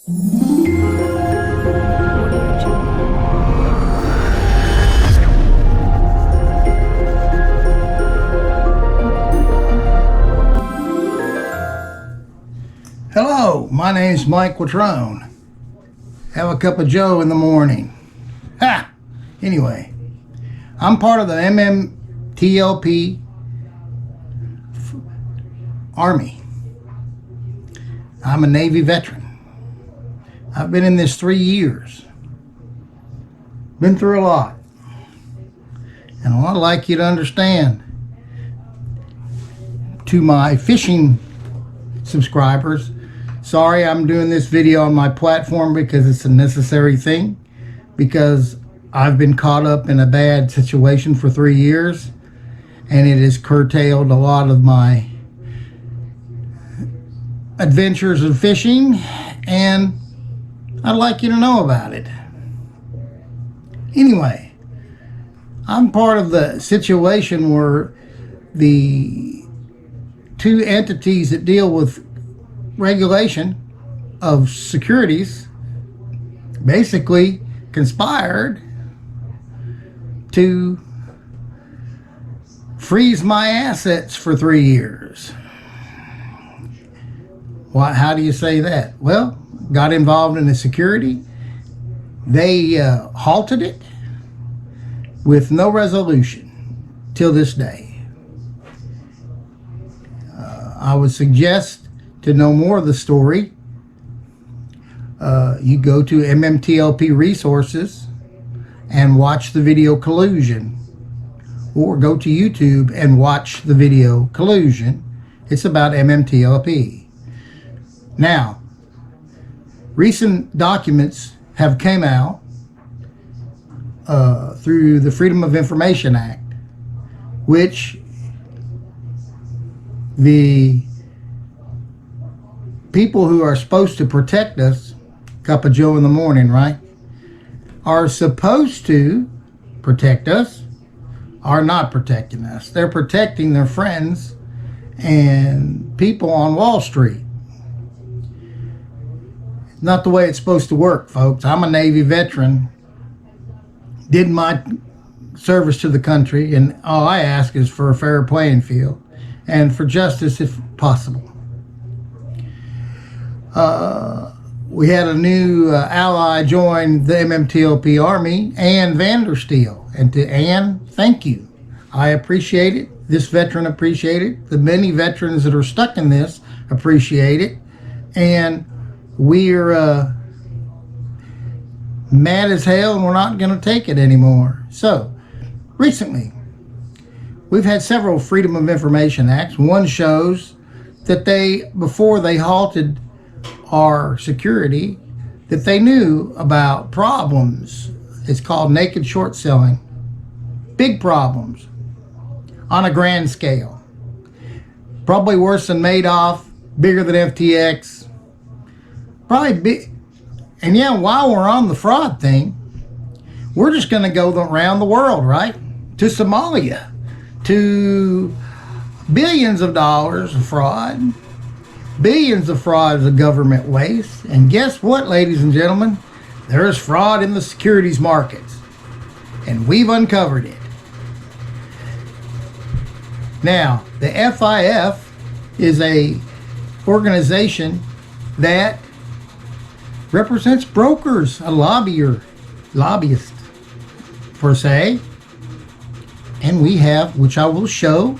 Hello, my name's Mike Watrone. Have a cup of Joe in the morning. Ha! Anyway, I'm part of the Mmtlp Army. I'm a Navy veteran. I've been in this 3 years. Been through a lot. And I'd like you to understand, to my fishing subscribers, sorry I'm doing this video on my platform because it's a necessary thing, because I've been caught up in a bad situation for 3 years and it has curtailed a lot of my adventures of fishing, and I'd like you to know about it. Anyway, I'm part of the situation where the two entities that deal with regulation of securities basically conspired to freeze my assets for 3 years. Why? How do you say that? Well, got involved in the security. They halted it with no resolution till this day. I would suggest, to know more of the story, you go to Mmtlp Resources and watch the video Collusion, or go to YouTube and watch the video Collusion. It's about Mmtlp. Now, recent documents have came out through the Freedom of Information Act, which the people who are supposed to protect us, cup of Joe in the morning, right, are supposed to protect us, are not protecting us. They're protecting their friends and people on Wall Street. Not the way it's supposed to work, folks. I'm a Navy veteran, did my service to the country, and all I ask is for a fair playing field and for justice if possible. We had a new ally join the Mmtlp Army, Ann Vandersteel. And to Ann, thank you. I appreciate it. This veteran appreciate it. The many veterans that are stuck in this appreciate it. And we're mad as hell, and we're not going to take it anymore. So, recently, we've had several Freedom of Information Acts. One shows that before they halted our security, that they knew about problems. It's called naked short selling. Big problems on a grand scale. Probably worse than Madoff, bigger than FTX. Probably big. And yeah, while we're on the fraud thing, we're just going to go around the world, right? To Somalia, to billions of dollars of fraud, billions of frauds of government waste. And guess what, ladies and gentlemen? There is fraud in the securities markets, and we've uncovered it. Now, the FIF is a organization that represents brokers, a lobbyist per se. And we have, which I will show,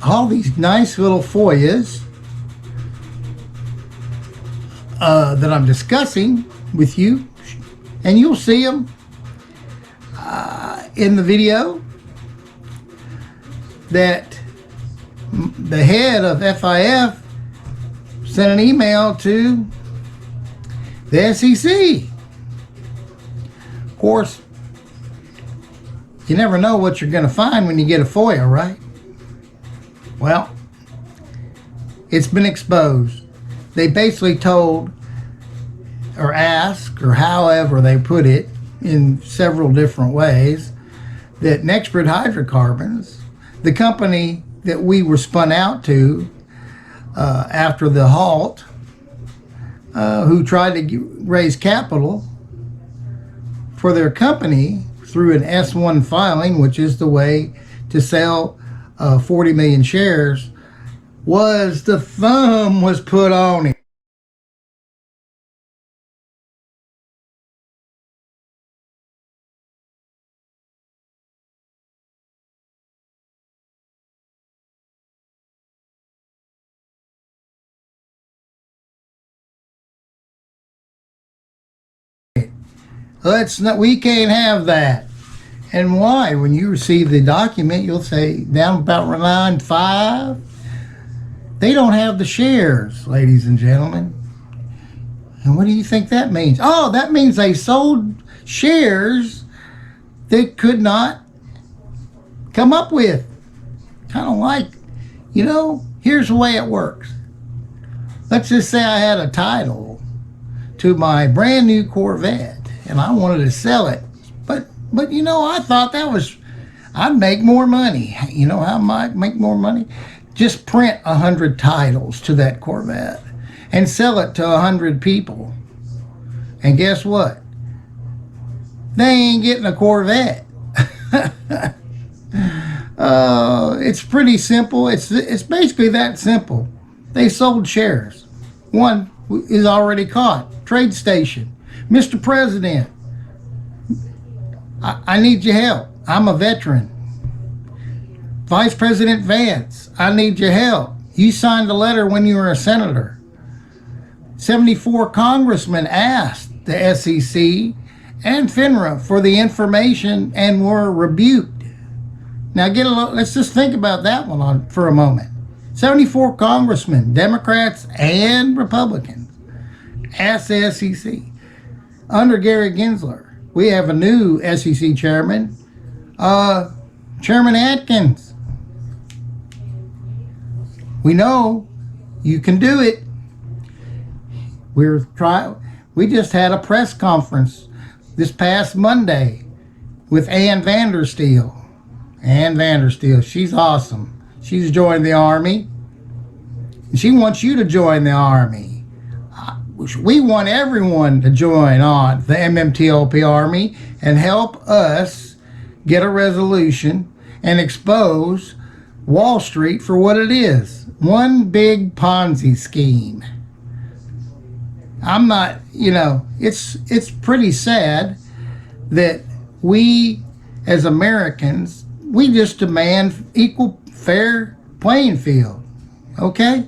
all these nice little FOIAs that I'm discussing with you, and you'll see them in the video, that the head of FIF sent an email to the SEC. Of course, you never know what you're going to find when you get a FOIA, right? Well, it's been exposed. They basically told, or asked, or however they put it in several different ways, that Nextbridge Hydrocarbons, the company that we were spun out to after the halt, who tried to raise capital for their company through an S1 filing, which is the way to sell 40 million shares, was the thumb was put on it. We can't have that. And why? When you receive the document, you'll say down about line 5, they don't have the shares, ladies and gentlemen. And what do you think that means? Oh, that means they sold shares they could not come up with. Kind of like, here's the way it works. Let's just say I had a title to my brand new Corvette and I wanted to sell it. But I thought I'd make more money. You know how I might make more money? Just print 100 titles to that Corvette and sell it to 100 people. And guess what? They ain't getting a Corvette. It's pretty simple. It's basically that simple. They sold shares. One is already caught. Trade station. Mr. President, I need your help. I'm a veteran. Vice President Vance, I need your help. You signed a letter when you were a senator. 74 congressmen asked the SEC and FINRA for the information and were rebuked. Now let's just think about that one for a moment. 74 congressmen, Democrats and Republicans, asked the SEC. Under Gary Gensler, we have a new SEC chairman, Chairman Atkins. We know you can do it. We just had a press conference this past Monday with Ann Vandersteel. Ann Vandersteel, she's awesome. She's joined the Army. She wants you to join the Army. We want everyone to join on the Mmtlp Army and help us get a resolution and expose Wall Street for what it is. One big Ponzi scheme. I'm not, it's pretty sad that we as Americans, we just demand equal, fair playing field. Okay?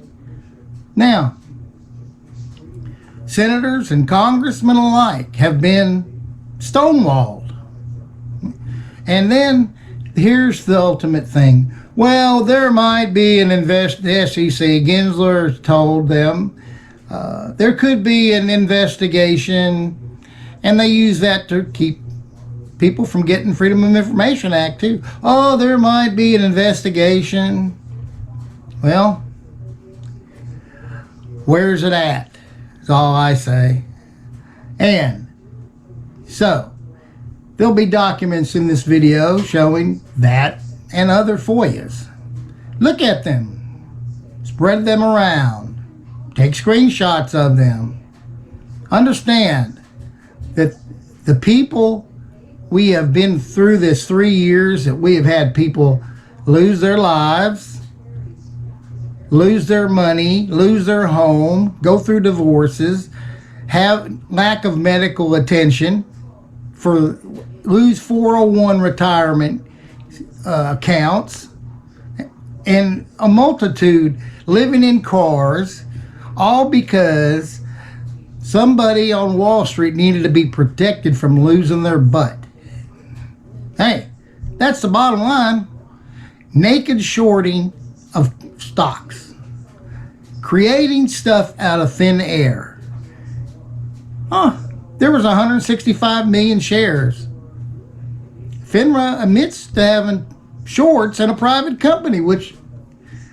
Now, senators and congressmen alike have been stonewalled. And then here's the ultimate thing. Well, there might be an the SEC, Gensler told them, there could be an investigation, and they use that to keep people from getting Freedom of Information Act too. Oh, there might be an investigation. Well, where's it at? That's all I say. And so there'll be documents in this video showing that and other FOIAs. Look at them. Spread them around. Take screenshots of them. Understand that the people we have been through this 3 years, that we have had people lose their lives, lose their money, lose their home, go through divorces, have lack of medical attention, lose 401 retirement accounts, and a multitude living in cars, all because somebody on Wall Street needed to be protected from losing their butt. Hey, that's the bottom line. Naked shorting of stocks, creating stuff out of thin air. There was 165 million shares. FINRA admits to having shorts in a private company, which,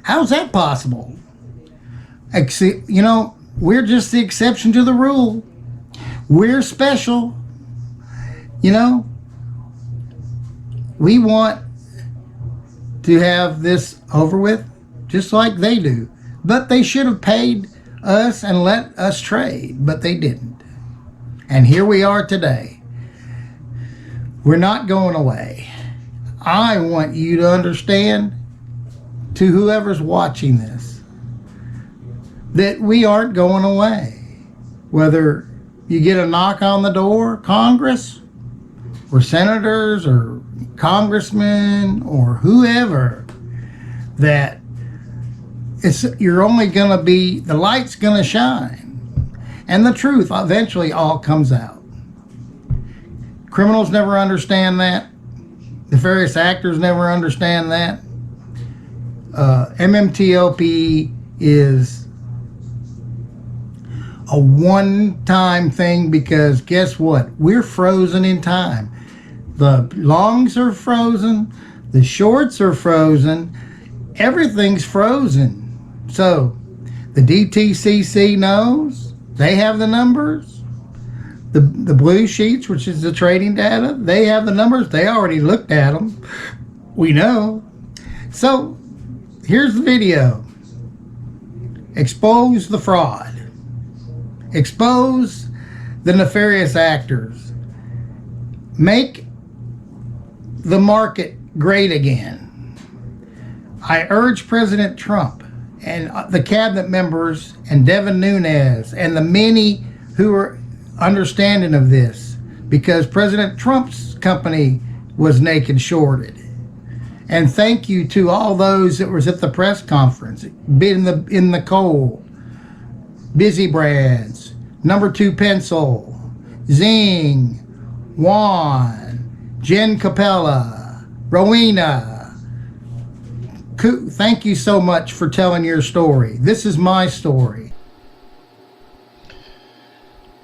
how's that possible? We're just the exception to the rule. We're special. We want to have this over with just like they do. But they should have paid us and let us trade, but they didn't. And here we are today. We're not going away. I want you to understand, to whoever's watching this, that we aren't going away. Whether you get a knock on the door, Congress, or senators, or congressmen, or whoever, that you're only going to be, the light's going to shine. And the truth eventually all comes out. Criminals never understand that. Nefarious actors never understand that. Mmtlp is a one-time thing, because guess what? We're frozen in time. The longs are frozen. The shorts are frozen. Everything's frozen. So the DTCC knows. They have the numbers. The blue sheets, which is the trading data, they have the numbers. They already looked at them. We know. So here's the video. Expose the fraud. Expose the nefarious actors. Make the market great again. I urge President Trump and the cabinet members and Devin Nunes and the many who are understanding of this, because President Trump's company was naked shorted. And thank you to all those that was at the press conference, in the coal, Busy Brads, Number 2 Pencil, Zing, Juan, Jen Capella, Rowena. Thank you so much for telling your story. This is my story.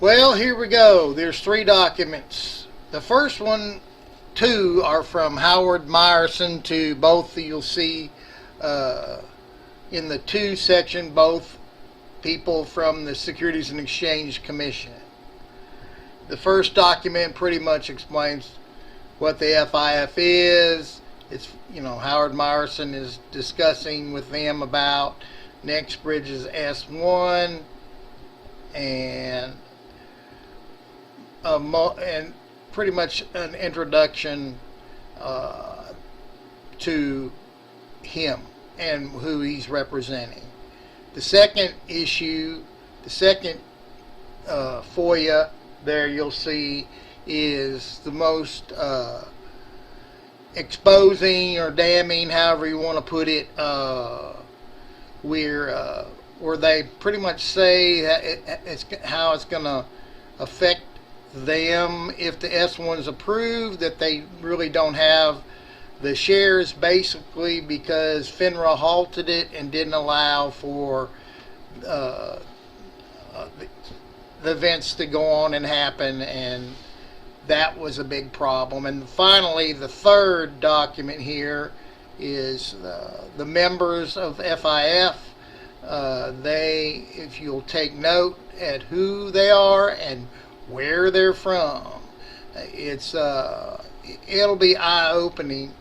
Well, here we go. There's 3 documents. The first one, 2 are from Howard Meyerson to both. You'll see in the 2 section, both people from the Securities and Exchange Commission. The first document pretty much explains what the FIF is. It's, Howard Meyerson is discussing with them about Nextbridge's S1 and pretty much an introduction to him and who he's representing. The second issue, the second FOIA there you'll see, is the most exposing or damning, however you want to put it, where they pretty much say how it's going to affect them if the S1 is approved, that they really don't have the shares, basically because FINRA halted it and didn't allow for the events to go on and happen, and that was a big problem. And finally, the third document here is the members of FIF. They, if you'll take note at who they are and where they're from, it'll be eye-opening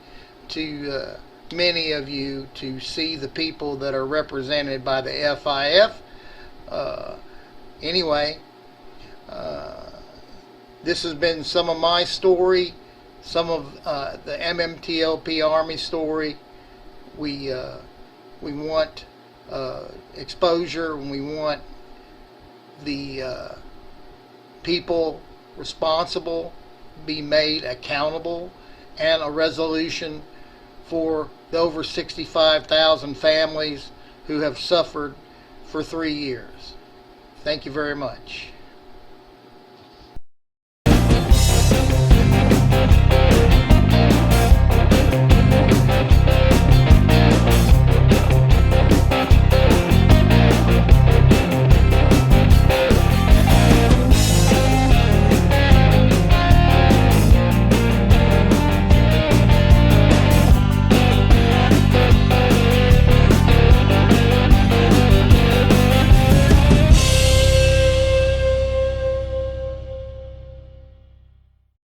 to many of you to see the people that are represented by the FIF. Anyway, this has been some of my story, some of the MMTLP Army story. We want exposure, and we want the people responsible be made accountable, and a resolution for the over 65,000 families who have suffered for 3 years. Thank you very much.